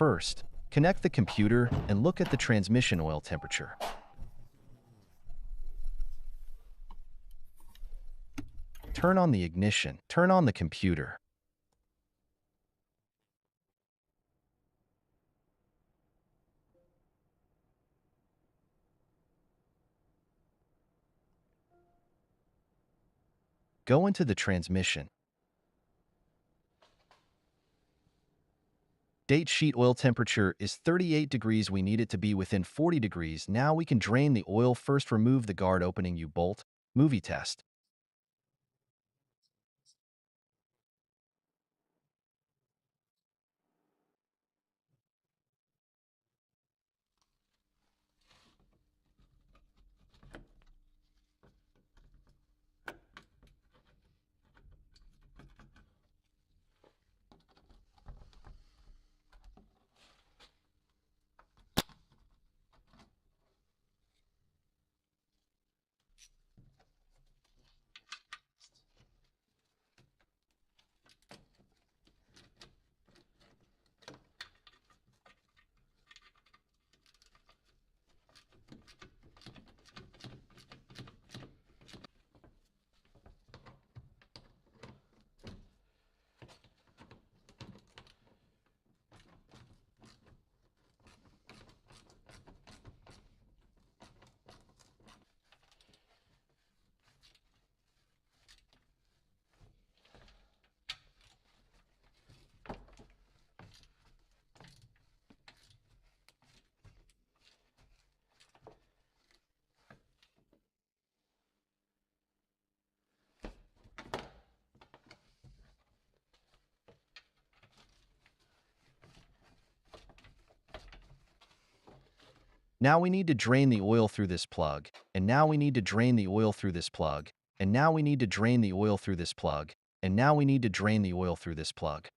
First, connect the computer and look at the transmission oil temperature. Turn on the ignition. Turn on the computer. Go into the transmission. Date sheet oil temperature is 38 degrees. We need it to be within 40 degrees. Now we can drain the oil. First, remove the guard opening U-bolt. Movie test. Now we need to drain the oil through this plug, and now we need to drain the oil through this plug, and now we need to drain the oil through this plug, and now we need to drain the oil through this plug.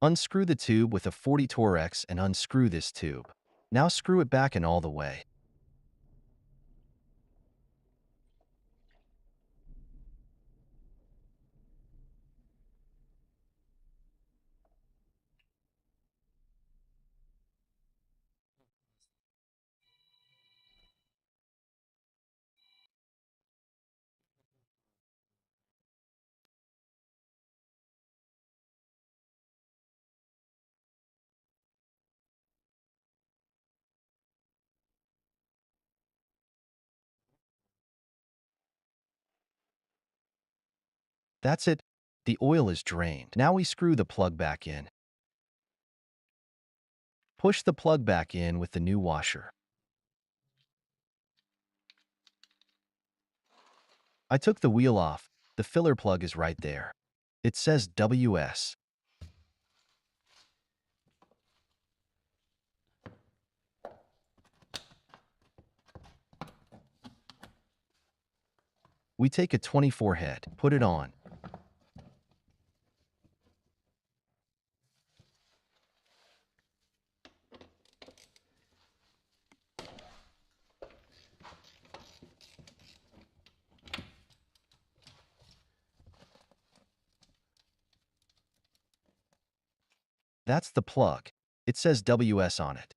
Unscrew the tube with a 40 Torx and unscrew this tube. Now screw it back in all the way. That's it. The oil is drained. Now we screw the plug back in. Push the plug back in with the new washer. I took the wheel off. The filler plug is right there. It says WS. We take a 24 head, put it on. That's the plug. It says WS on it.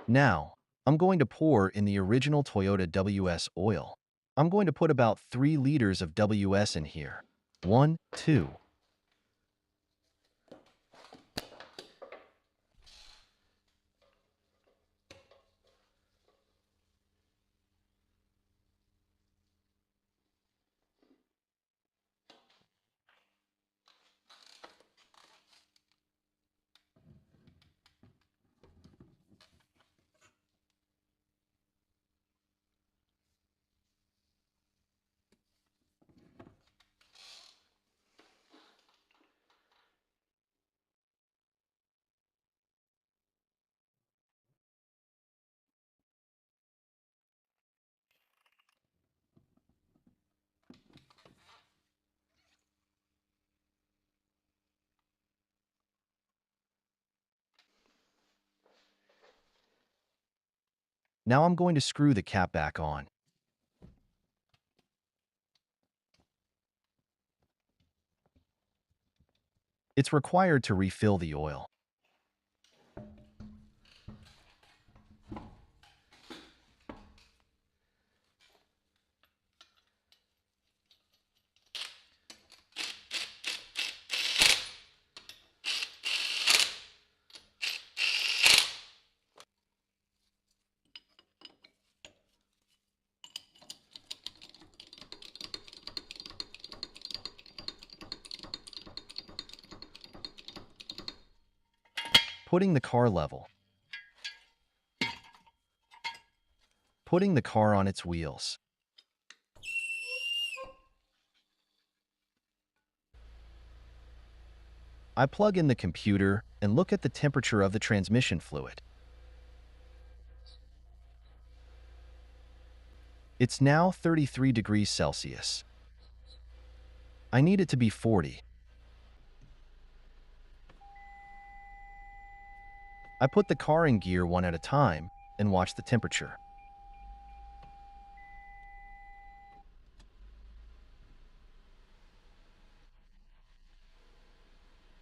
Now, I'm going to pour in the original Toyota WS oil. I'm going to put about 3 liters of WS in here. 1, 2. Now I'm going to screw the cap back on. It's required to refill the oil. Putting the car level. Putting the car on its wheels. I plug in the computer and look at the temperature of the transmission fluid. It's now 33 degrees Celsius. I need it to be 40. I put the car in gear one at a time and watch the temperature.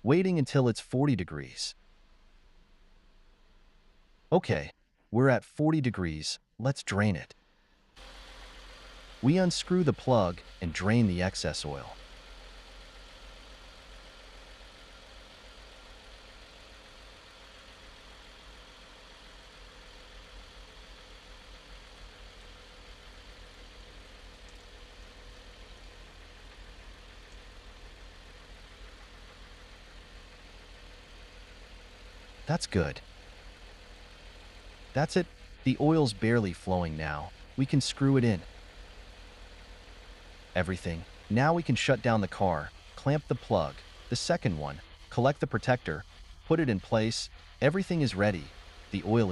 Waiting until it's 40 degrees. Okay, we're at 40 degrees. Let's drain it. We unscrew the plug and drain the excess oil. That's good. That's it. The oil's barely flowing now. We can screw it in. Everything. Now we can shut down the car, clamp the plug, the second one, collect the protector, put it in place. Everything is ready. The oil is